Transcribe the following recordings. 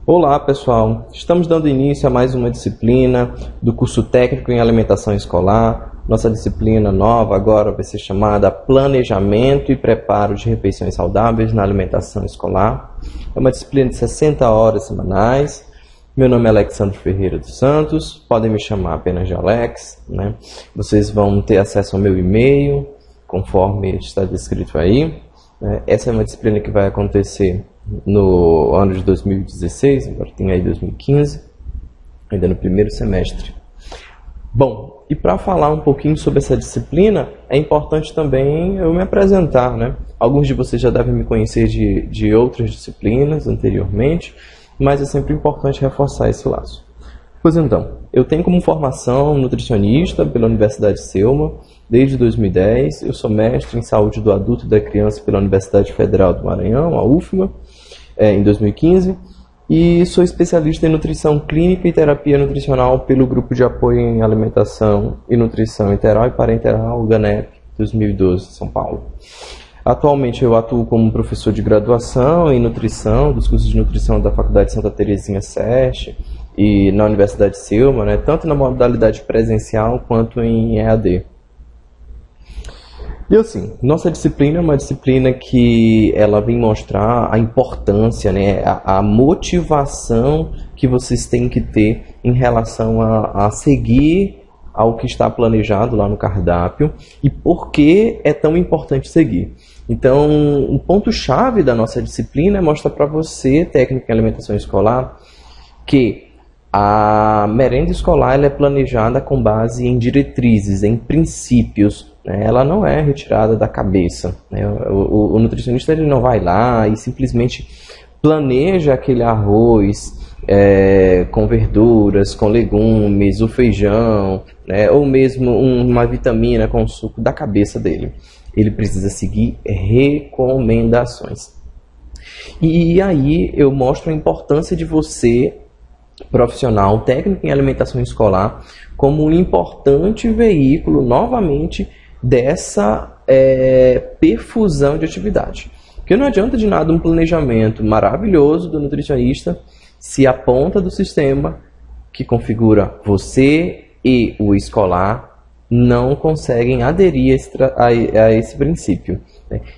Olá pessoal, estamos dando início a mais uma disciplina do curso técnico em alimentação escolar. Nossa disciplina nova agora vai ser chamada Planejamento e Preparo de Refeições Saudáveis na Alimentação Escolar. É uma disciplina de 60 horas semanais. Meu nome é Alexandre Ferreira dos Santos, podem me chamar apenas de Alex, né? Vocês vão ter acesso ao meu e-mail, conforme está descrito aí. Essa é uma disciplina que vai acontecer no ano de 2016, agora tem aí 2015, ainda no primeiro semestre. Bom, e para falar um pouquinho sobre essa disciplina, é importante também eu me apresentar, né? Alguns de vocês já devem me conhecer de outras disciplinas anteriormente, mas é sempre importante reforçar esse laço. Pois então, eu tenho como formação nutricionista pela Universidade Selma desde 2010, eu sou mestre em saúde do adulto e da criança pela Universidade Federal do Maranhão, a UFMA, em 2015, e sou especialista em nutrição clínica e terapia nutricional pelo Grupo de Apoio em Alimentação e Nutrição Interal e Parenteral, GANEP, 2012, São Paulo. Atualmente eu atuo como professor de graduação em nutrição, dos cursos de nutrição da Faculdade Santa Terezinha SESC e na Universidade Selma, né, tanto na modalidade presencial quanto em EAD. E assim, nossa disciplina é uma disciplina que ela vem mostrar a importância, né, a motivação que vocês têm que ter em relação a seguir ao que está planejado lá no cardápio e por que é tão importante seguir. Então, um ponto-chave da nossa disciplina é mostrar para você, técnico em alimentação escolar, que a merenda escolar ela é planejada com base em diretrizes, em princípios, né? Ela não é retirada da cabeça, né? O nutricionista ele não vai lá e simplesmente planeja aquele arroz com verduras, com legumes, o feijão, né? Ou mesmo uma vitamina com suco da cabeça dele. Ele precisa seguir recomendações. E aí eu mostro a importância de você, profissional, técnico em alimentação escolar, como um importante veículo, novamente, dessa perfusão de atividade. Porque não adianta de nada um planejamento maravilhoso do nutricionista se a ponta do sistema que configura você e o escolar não conseguem aderir a esse princípio.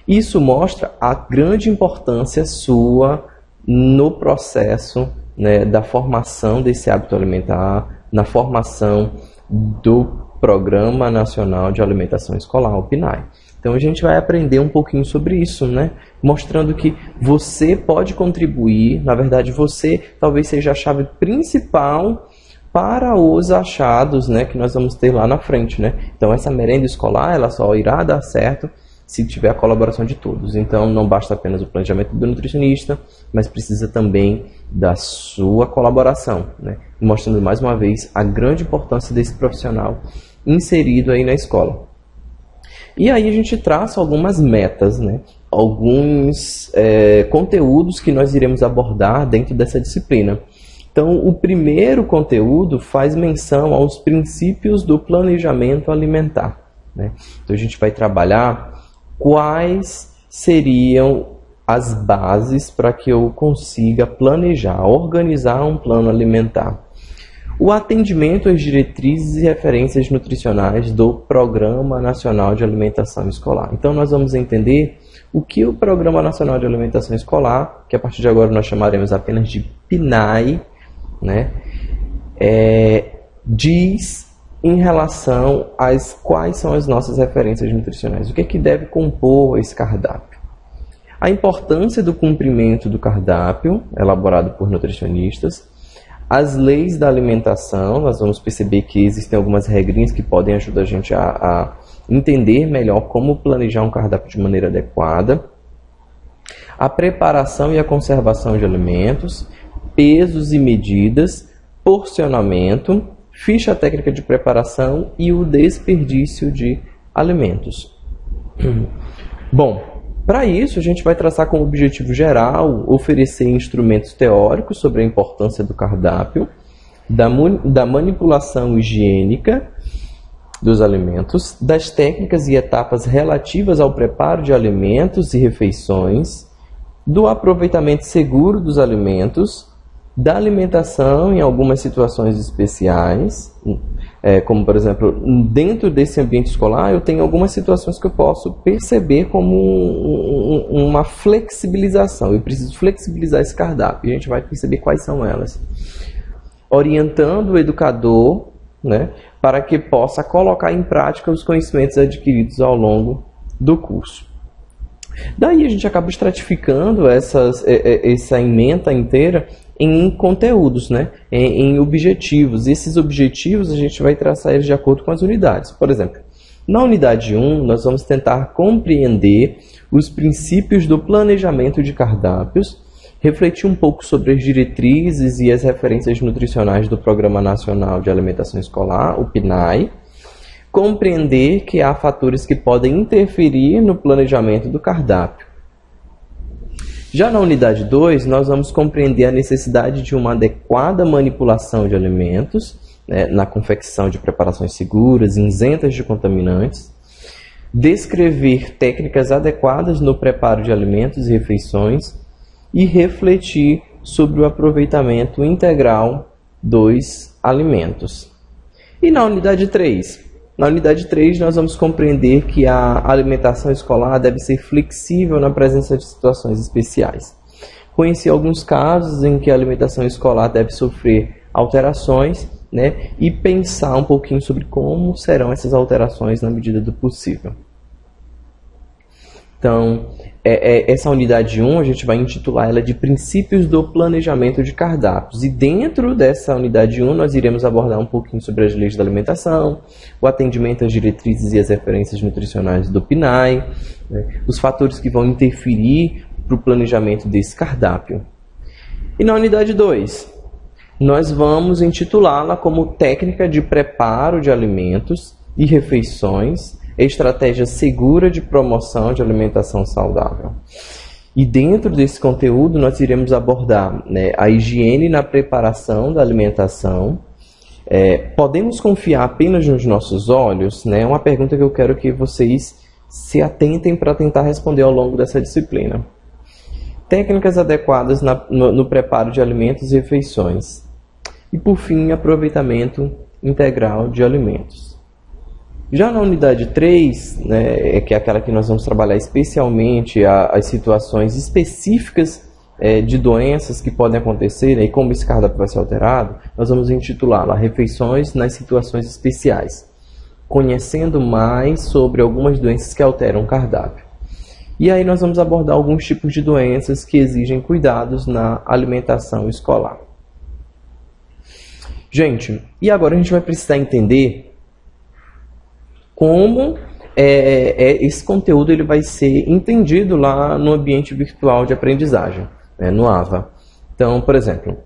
Isso mostra a grande importância sua no processo, né, da formação desse hábito alimentar, na formação do Programa Nacional de Alimentação Escolar, o PNAE. Então a gente vai aprender um pouquinho sobre isso, né? Mostrando que você pode contribuir, na verdade você talvez seja a chave principal para os achados, né, que nós vamos ter lá na frente, né? Então essa merenda escolar ela só irá dar certo se tiver a colaboração de todos. Então não basta apenas o planejamento do nutricionista, mas precisa também da sua colaboração, né? Mostrando mais uma vez a grande importância desse profissional inserido aí na escola. E aí a gente traça algumas metas, né? Alguns conteúdos que nós iremos abordar dentro dessa disciplina. Então o primeiro conteúdo faz menção aos princípios do planejamento alimentar, né? Então a gente vai trabalhar quais seriam as bases para que eu consiga planejar, organizar um plano alimentar. O atendimento às diretrizes e referências nutricionais do Programa Nacional de Alimentação Escolar. Então nós vamos entender o que o Programa Nacional de Alimentação Escolar, que a partir de agora nós chamaremos apenas de PNAE, né, diz em relação às quais são as nossas referências nutricionais. O que é que deve compor esse cardápio? A importância do cumprimento do cardápio, elaborado por nutricionistas, as leis da alimentação, nós vamos perceber que existem algumas regrinhas que podem ajudar a gente a entender melhor como planejar um cardápio de maneira adequada, a preparação e a conservação de alimentos, pesos e medidas, porcionamento, ficha técnica de preparação e o desperdício de alimentos. Bom, para isso a gente vai traçar como objetivo geral oferecer instrumentos teóricos sobre a importância do cardápio, da manipulação higiênica dos alimentos, das técnicas e etapas relativas ao preparo de alimentos e refeições, do aproveitamento seguro dos alimentos, da alimentação em algumas situações especiais, como por exemplo, dentro desse ambiente escolar eu tenho algumas situações que eu posso perceber como uma flexibilização, eu preciso flexibilizar esse cardápio, e a gente vai perceber quais são elas. Orientando o educador, né, para que possa colocar em prática os conhecimentos adquiridos ao longo do curso. Daí a gente acaba estratificando essa ementa inteira em conteúdos, né? Em objetivos. E esses objetivos a gente vai traçar eles de acordo com as unidades. Por exemplo, na unidade 1, nós vamos tentar compreender os princípios do planejamento de cardápios, refletir um pouco sobre as diretrizes e as referências nutricionais do Programa Nacional de Alimentação Escolar, o PNAE, compreender que há fatores que podem interferir no planejamento do cardápio. Já na unidade 2, nós vamos compreender a necessidade de uma adequada manipulação de alimentos, né, na confecção de preparações seguras, isentas de contaminantes, descrever técnicas adequadas no preparo de alimentos e refeições e refletir sobre o aproveitamento integral dos alimentos. E na unidade 3? Na unidade 3, nós vamos compreender que a alimentação escolar deve ser flexível na presença de situações especiais. Conhecer alguns casos em que a alimentação escolar deve sofrer alterações, né, e pensar um pouquinho sobre como serão essas alterações na medida do possível. Então, essa unidade 1, a gente vai intitular ela de Princípios do Planejamento de Cardápios. E dentro dessa unidade 1, nós iremos abordar um pouquinho sobre as leis da alimentação, o atendimento às diretrizes e às referências nutricionais do PNAE, né, os fatores que vão interferir para o planejamento desse cardápio. E na unidade 2, nós vamos intitulá-la como Técnica de Preparo de Alimentos e Refeições, estratégia segura de promoção de alimentação saudável. E dentro desse conteúdo nós iremos abordar, né, a higiene na preparação da alimentação. Podemos confiar apenas nos nossos olhos? Né? É uma pergunta que eu quero que vocês se atentem para tentar responder ao longo dessa disciplina. Técnicas adequadas no preparo de alimentos e refeições. E por fim, aproveitamento integral de alimentos. Já na unidade 3, né, que é aquela que nós vamos trabalhar especialmente as situações específicas de doenças que podem acontecer, né, e como esse cardápio vai ser alterado, nós vamos intitulá-la Refeições nas Situações Especiais, conhecendo mais sobre algumas doenças que alteram o cardápio. E aí nós vamos abordar alguns tipos de doenças que exigem cuidados na alimentação escolar. Gente, e agora a gente vai precisar entender como esse conteúdo ele vai ser entendido lá no ambiente virtual de aprendizagem, né, no AVA. Então, por exemplo,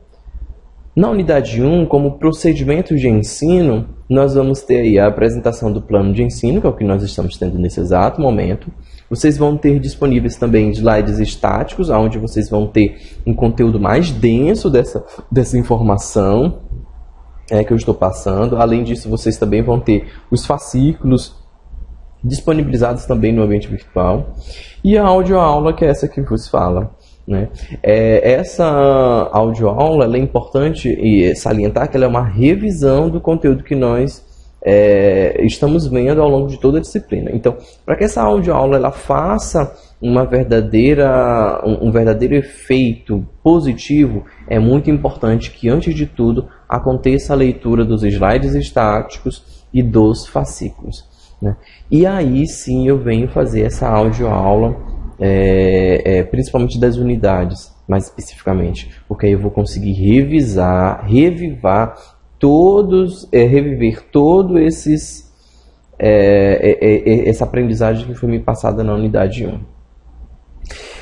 na unidade 1, como procedimento de ensino, nós vamos ter aí a apresentação do plano de ensino, que é o que nós estamos tendo nesse exato momento. Vocês vão ter disponíveis também slides estáticos, onde vocês vão ter um conteúdo mais denso dessa informação que eu estou passando. Além disso, vocês também vão ter os fascículos disponibilizados também no ambiente virtual. E a audioaula, que é essa que vos fala, né? Essa audioaula ela é importante salientar que ela é uma revisão do conteúdo que nós estamos vendo ao longo de toda a disciplina. Então, para que essa audioaula ela faça um verdadeiro efeito positivo, é muito importante que, antes de tudo, aconteça a leitura dos slides estáticos e dos fascículos, né? E aí sim eu venho fazer essa audioaula, principalmente das unidades, mais especificamente, porque aí eu vou conseguir reviver todo essa aprendizagem que foi me passada na unidade 1.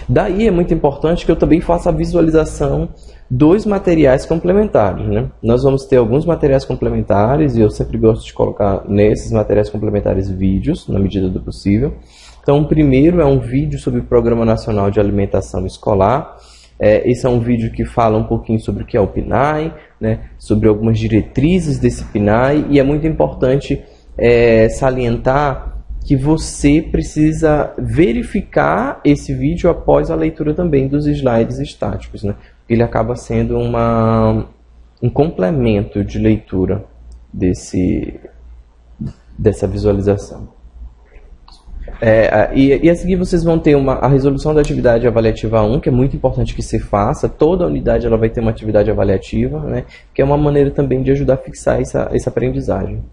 Daí é muito importante que eu também faça a visualização dos materiais complementares, né? Nós vamos ter alguns materiais complementares e eu sempre gosto de colocar nesses materiais complementares vídeos, na medida do possível. Então, o primeiro é um vídeo sobre o Programa Nacional de Alimentação Escolar. Esse é um vídeo que fala um pouquinho sobre o que é o PNAE, né? Sobre algumas diretrizes desse PNAE, e é muito importante salientar que você precisa verificar esse vídeo após a leitura também dos slides estáticos, né? ele acaba sendo um complemento de leitura dessa visualização. E a seguir vocês vão ter a resolução da atividade avaliativa 1, que é muito importante que se faça. Toda unidade ela vai ter uma atividade avaliativa, né, que é uma maneira também de ajudar a fixar essa aprendizagem.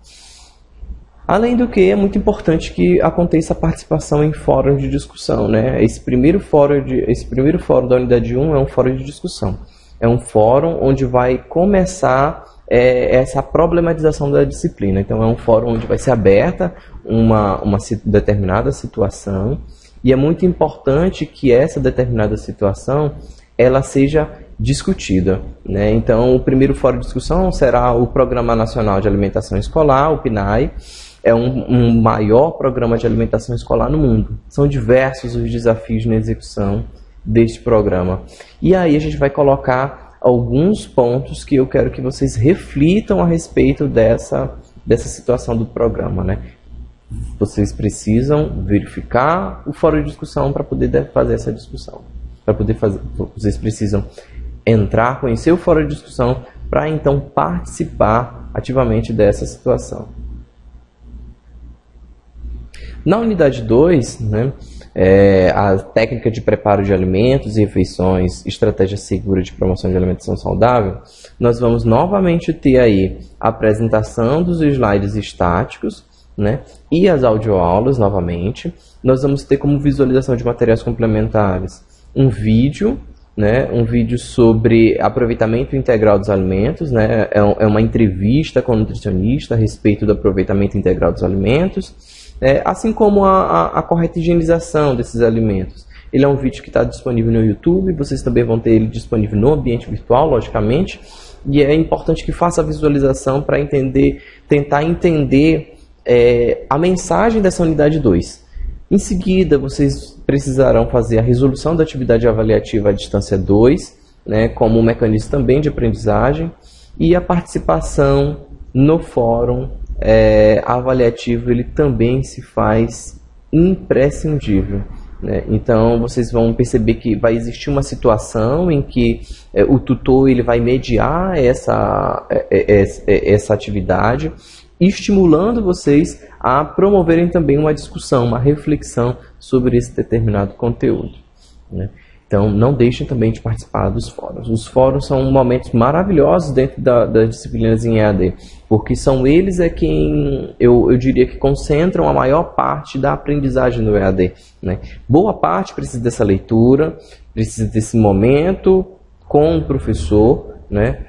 Além do que, é muito importante que aconteça a participação em fórum de discussão, né? Esse primeiro fórum da unidade 1 é um fórum de discussão. É um fórum onde vai começar essa problematização da disciplina. Então, é um fórum onde vai ser aberta uma determinada situação, e é muito importante que essa determinada situação ela seja discutida, né? Então, o primeiro fórum de discussão será o Programa Nacional de Alimentação Escolar, o PNAE. É um maior programa de alimentação escolar no mundo. São diversos os desafios na execução deste programa. E aí a gente vai colocar alguns pontos que eu quero que vocês reflitam a respeito dessa situação do programa, né? Vocês precisam verificar o fórum de discussão para poder fazer essa discussão. Vocês precisam entrar, conhecer o fórum de discussão para então participar ativamente dessa situação. Na unidade 2, né, a técnica de preparo de alimentos e refeições, estratégia segura de promoção de alimentação saudável, nós vamos novamente ter aí a apresentação dos slides estáticos, né, e as audioaulas novamente. Nós vamos ter como visualização de materiais complementares um vídeo, né, um vídeo sobre aproveitamento integral dos alimentos, né, é uma entrevista com o nutricionista a respeito do aproveitamento integral dos alimentos. Assim como a correta higienização desses alimentos. Ele é um vídeo que está disponível no YouTube, vocês também vão ter ele disponível no ambiente virtual, logicamente, e é importante que faça a visualização para tentar entender a mensagem dessa unidade 2. Em seguida, vocês precisarão fazer a resolução da atividade avaliativa à distância 2, né, como um mecanismo também de aprendizagem, e a participação no fórum avaliativo ele também se faz imprescindível, né? Então vocês vão perceber que vai existir uma situação em que o tutor ele vai mediar essa atividade, estimulando vocês a promoverem também uma discussão, uma reflexão sobre esse determinado conteúdo, né? Então, não deixem também de participar dos fóruns. Os fóruns são momentos maravilhosos dentro das disciplinas em EAD, porque são eles quem eu diria que concentram a maior parte da aprendizagem do EAD, né? Boa parte precisa dessa leitura, precisa desse momento com o professor, né?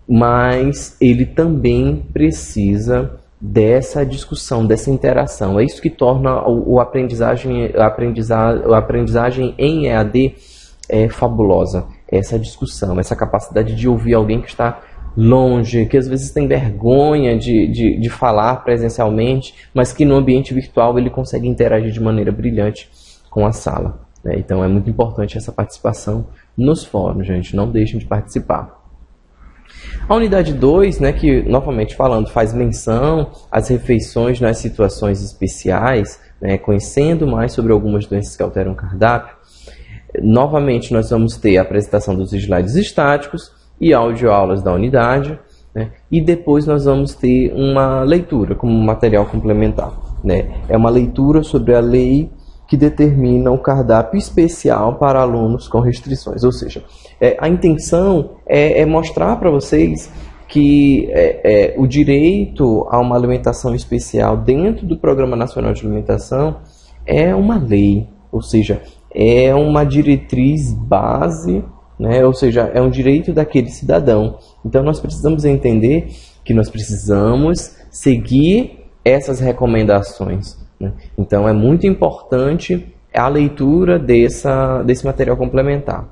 Mas ele também precisa dessa discussão, dessa interação. É isso que torna a aprendizagem em EAD fabulosa. Essa discussão, essa capacidade de ouvir alguém que está longe, que às vezes tem vergonha de falar presencialmente, mas que no ambiente virtual ele consegue interagir de maneira brilhante com a sala, né? Então é muito importante essa participação nos fóruns, gente, não deixem de participar. A unidade 2, né, que novamente falando faz menção às refeições nas situações especiais, né, conhecendo mais sobre algumas doenças que alteram o cardápio. Novamente nós vamos ter a apresentação dos slides estáticos e audioaulas da unidade, né? E depois nós vamos ter uma leitura como material complementar, né? É uma leitura sobre a lei que determina o cardápio especial para alunos com restrições. Ou seja, a intenção é mostrar para vocês que o direito a uma alimentação especial dentro do Programa Nacional de Alimentação é uma lei, ou seja, é uma diretriz base, né? Ou seja, é um direito daquele cidadão. Então nós precisamos entender que nós precisamos seguir essas recomendações, né? Então é muito importante a leitura desse material complementar.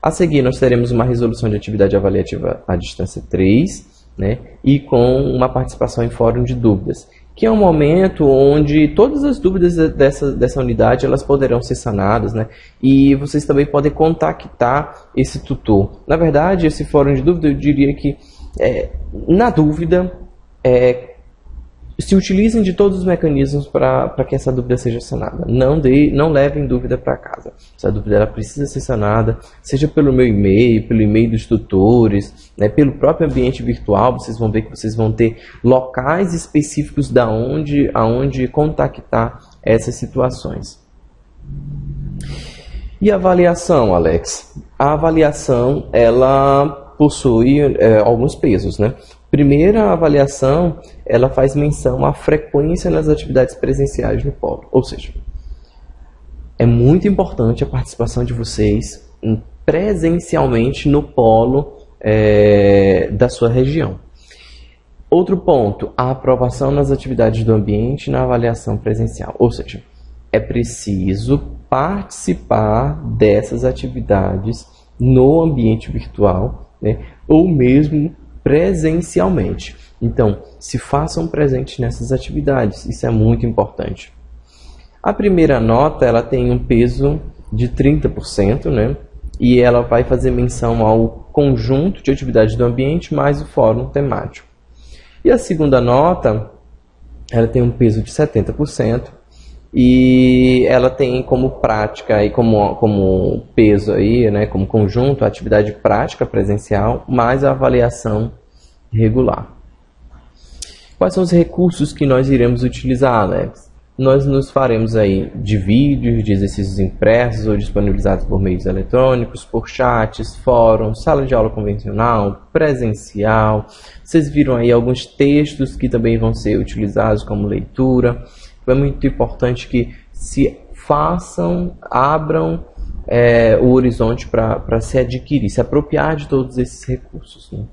A seguir nós teremos uma resolução de atividade avaliativa à distância 3, né? E com uma participação em fórum de dúvidas, que é um momento onde todas as dúvidas dessa unidade elas poderão ser sanadas, né? E vocês também podem contactar esse tutor. Na verdade, esse fórum de dúvida, eu diria que, na dúvida, se utilizem de todos os mecanismos para que essa dúvida seja sanada. Não levem dúvida para casa. Essa dúvida ela precisa ser sanada, seja pelo meu e-mail, pelo e-mail dos tutores, né, pelo próprio ambiente virtual. Vocês vão ver que vocês vão ter locais específicos aonde contactar essas situações. E a avaliação, Alex? A avaliação, ela possui alguns pesos, né? Primeira avaliação, ela faz menção à frequência nas atividades presenciais no polo. Ou seja, é muito importante a participação de vocês presencialmente no polo da sua região. Outro ponto, a aprovação nas atividades do ambiente na avaliação presencial. Ou seja, é preciso participar dessas atividades no ambiente virtual, né, ou mesmo presencialmente. Então, se façam presentes nessas atividades, isso é muito importante. A primeira nota, ela tem um peso de 30%, né? E ela vai fazer menção ao conjunto de atividades do ambiente mais o fórum temático. E a segunda nota, ela tem um peso de 70%, e ela tem como prática e como peso aí, né, como conjunto, a atividade prática presencial mais a avaliação regular. Quais são os recursos que nós iremos utilizar, Alex? Nós nos faremos aí de vídeos, de exercícios impressos ou disponibilizados por meios eletrônicos, por chats, fóruns, sala de aula convencional, presencial. Vocês viram aí alguns textos que também vão ser utilizados como leitura. É muito importante que se façam, abram o horizonte para se adquirir, se apropriar de todos esses recursos, né?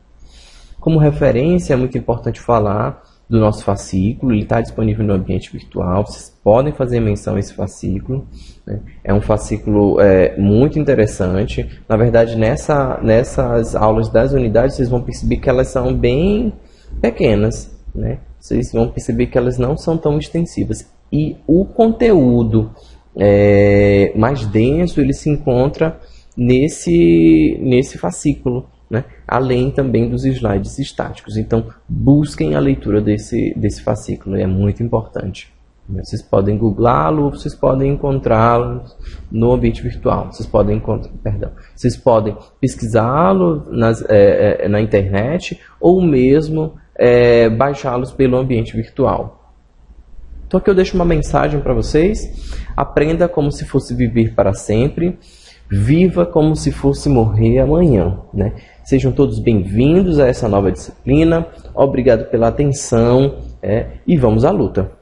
Como referência, é muito importante falar do nosso fascículo, ele está disponível no ambiente virtual, vocês podem fazer menção a esse fascículo, né? É um fascículo muito interessante. Na verdade, nessas aulas das unidades, vocês vão perceber que elas são bem pequenas, né? Vocês vão perceber que elas não são tão extensivas. E o conteúdo mais denso, ele se encontra nesse fascículo, né? Além também dos slides estáticos. Então, busquem a leitura desse fascículo, é muito importante. Vocês podem googlá-lo, vocês podem encontrá-lo no ambiente virtual. Vocês podem pesquisá-lo na internet ou mesmo baixá-los pelo ambiente virtual. Então aqui eu deixo uma mensagem para vocês. Aprenda como se fosse viver para sempre. Viva como se fosse morrer amanhã, né? Sejam todos bem-vindos a essa nova disciplina. Obrigado pela atenção e vamos à luta.